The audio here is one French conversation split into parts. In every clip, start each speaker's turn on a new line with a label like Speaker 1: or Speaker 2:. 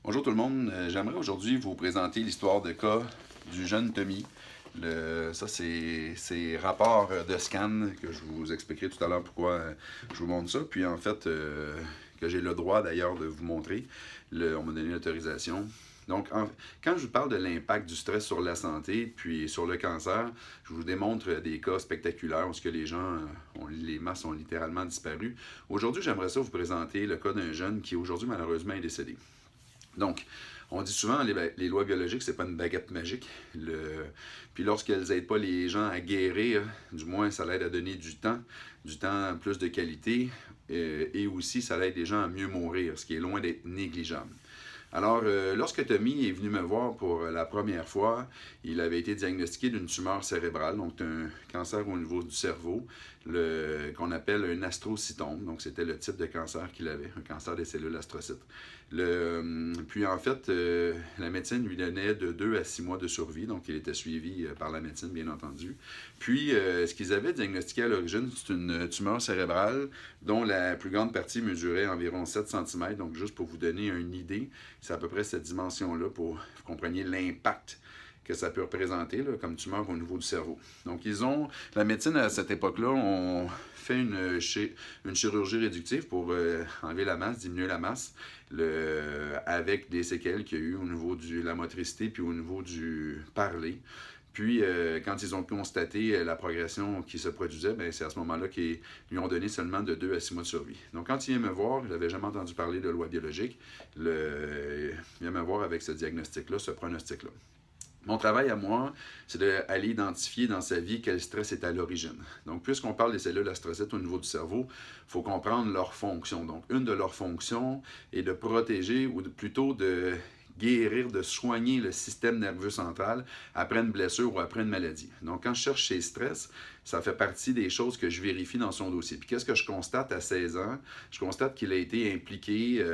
Speaker 1: Bonjour tout le monde. J'aimerais aujourd'hui vous présenter l'histoire de cas du jeune Tommy. Ça, c'est rapport de scan que je vous expliquerai tout à l'heure pourquoi je vous montre ça. Puis en fait, que j'ai le droit d'ailleurs de vous montrer. On m'a donné l'autorisation. Donc, quand je vous parle de l'impact du stress sur la santé, puis sur le cancer, je vous démontre des cas spectaculaires où ce que les gens, les masses ont littéralement disparu. Aujourd'hui, j'aimerais ça vous présenter le cas d'un jeune qui aujourd'hui malheureusement est décédé. Donc, on dit souvent les lois biologiques, c'est pas une baguette magique. Puis lorsqu'elles n'aident pas les gens à guérir, du moins ça l'aide à donner du temps plus de qualité, et aussi ça l'aide les gens à mieux mourir, ce qui est loin d'être négligeable. Alors, lorsque Tommy est venu me voir pour la première fois, il avait été diagnostiqué d'une tumeur cérébrale, donc un cancer au niveau du cerveau, qu'on appelle un astrocytome. Donc, c'était le type de cancer qu'il avait, un cancer des cellules astrocytes. Puis, en fait, la médecine lui donnait de 2 à 6 mois de survie, donc il était suivi par la médecine, bien entendu. Puis, ce qu'ils avaient diagnostiqué à l'origine, c'est une tumeur cérébrale dont la plus grande partie mesurait environ 7 cm. Donc, juste pour vous donner une idée, c'est à peu près cette dimension-là pour que vous compreniez l'impact que ça peut représenter là, comme tumeur au niveau du cerveau. Donc, la médecine à cette époque-là, on fait une chirurgie réductive pour enlever la masse, diminuer la masse, avec des séquelles qu'il y a eu au niveau de la motricité puis au niveau du parler. Puis, quand ils ont constaté la progression qui se produisait, ben, c'est à ce moment-là qu'ils lui ont donné seulement de 2 à 6 mois de survie. Donc, quand il vient me voir, je n'avais jamais entendu parler de loi biologique, il vient me voir avec ce diagnostic-là, ce pronostic-là. Mon travail à moi, c'est d'aller identifier dans sa vie quel stress est à l'origine. Donc, puisqu'on parle des cellules astrocytes au niveau du cerveau, il faut comprendre leur fonction. Donc, une de leurs fonctions est de protéger, ou plutôt de guérir, de soigner le système nerveux central après une blessure ou après une maladie. Donc, quand je cherche ces stress, ça fait partie des choses que je vérifie dans son dossier. Puis qu'est-ce que je constate à 16 ans? Je constate qu'il a été impliqué,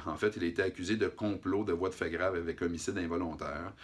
Speaker 1: en fait, il a été accusé de complot de voies de fait grave avec homicide involontaire.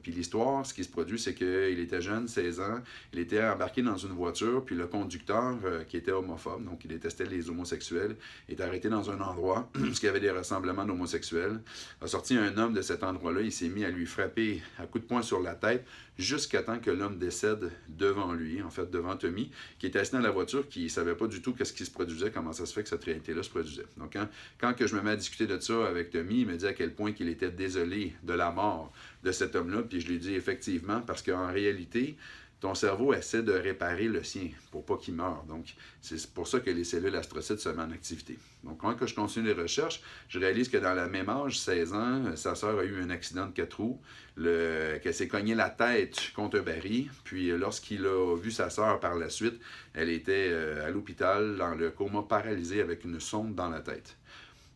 Speaker 1: Puis l'histoire, ce qui se produit, c'est qu'il était jeune, 16 ans, il était embarqué dans une voiture, puis le conducteur, qui était homophobe, donc il détestait les homosexuels, est arrêté dans un endroit où il y avait des rassemblements d'homosexuels, a sorti un homme de cet endroit-là, il s'est mis à lui frapper à coups de poing sur la tête, jusqu'à temps que l'homme décède devant lui, en fait devant Tommy, qui était assis dans la voiture, qui ne savait pas du tout ce qui se produisait, comment ça se fait que cette réalité-là se produisait. Donc quand que je me mets à discuter de ça avec Tommy, il me dit à quel point qu'il était désolé de la mort de cet homme-là, puis je lui dis effectivement, parce qu'en réalité, ton cerveau essaie de réparer le sien pour pas qu'il meure. Donc, c'est pour ça que les cellules astrocytes se mettent en activité. Donc, quand je continue les recherches, je réalise que dans le même âge, 16 ans, sa sœur a eu un accident de 4 roues, qu'elle s'est cognée la tête contre un baril. Puis, lorsqu'il a vu sa sœur par la suite, elle était à l'hôpital dans le coma paralysé avec une sonde dans la tête.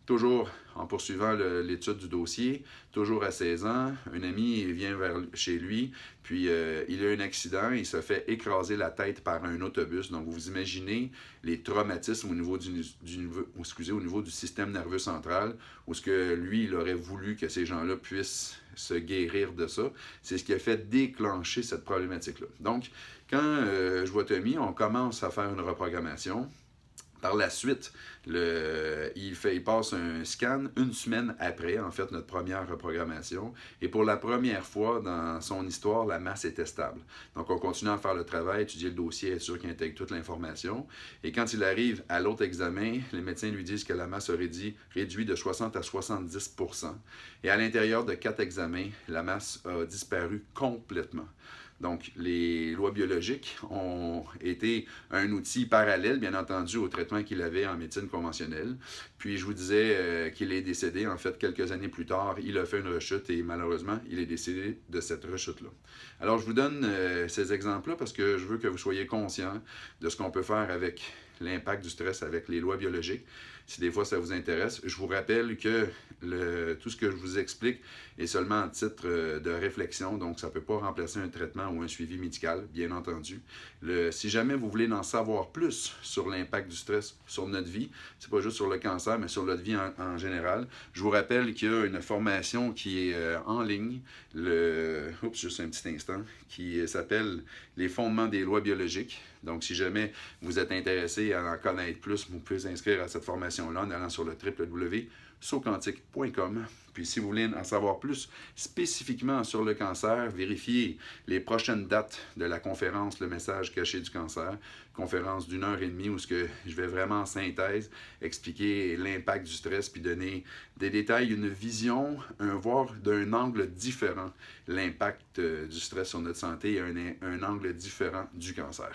Speaker 1: Toujours en poursuivant l'étude du dossier, toujours à 16 ans, un ami vient chez lui, puis il a eu un accident, il se fait écraser la tête par un autobus. Donc vous imaginez les traumatismes au niveau au niveau du système nerveux central, où ce que lui, il aurait voulu que ces gens-là puissent se guérir de ça. C'est ce qui a fait déclencher cette problématique-là. Donc, quand je vois Tommy, on commence à faire une reprogrammation. Par la suite, il passe un scan une semaine après, en fait, notre première reprogrammation. Et pour la première fois dans son histoire, la masse était stable. Donc, on continue à faire le travail, étudier le dossier, être sûr qu'il intègre toute l'information. Et quand il arrive à l'autre examen, les médecins lui disent que la masse a réduit de 60 à 70 %. Et à l'intérieur de 4 examens, la masse a disparu complètement. Donc, les lois biologiques ont été un outil parallèle, bien entendu, au traitement qu'il avait en médecine conventionnelle. Puis, je vous disais qu'il est décédé, en fait, quelques années plus tard. Il a fait une rechute et malheureusement, il est décédé de cette rechute-là. Alors, je vous donne ces exemples-là parce que je veux que vous soyez conscients de ce qu'on peut faire avec l'impact du stress avec les lois biologiques. Si des fois ça vous intéresse, je vous rappelle que tout ce que je vous explique est seulement à titre de réflexion, donc ça ne peut pas remplacer un traitement ou un suivi médical, bien entendu. Si jamais vous voulez en savoir plus sur l'impact du stress sur notre vie, c'est pas juste sur le cancer, mais sur notre vie en général, je vous rappelle qu'il y a une formation qui est en ligne, juste un petit instant, qui s'appelle Les fondements des lois biologiques. Donc, si jamais vous êtes intéressé à en connaître plus, vous pouvez vous inscrire à cette formation-là en allant sur le sautquantique.com. Puis si vous voulez en savoir plus spécifiquement sur le cancer, vérifiez les prochaines dates de la conférence Le message caché du cancer, conférence d'1 heure et demie où je vais vraiment en synthèse expliquer l'impact du stress puis donner des détails, une vision, voir d'un angle différent l'impact du stress sur notre santé et un angle différent du cancer.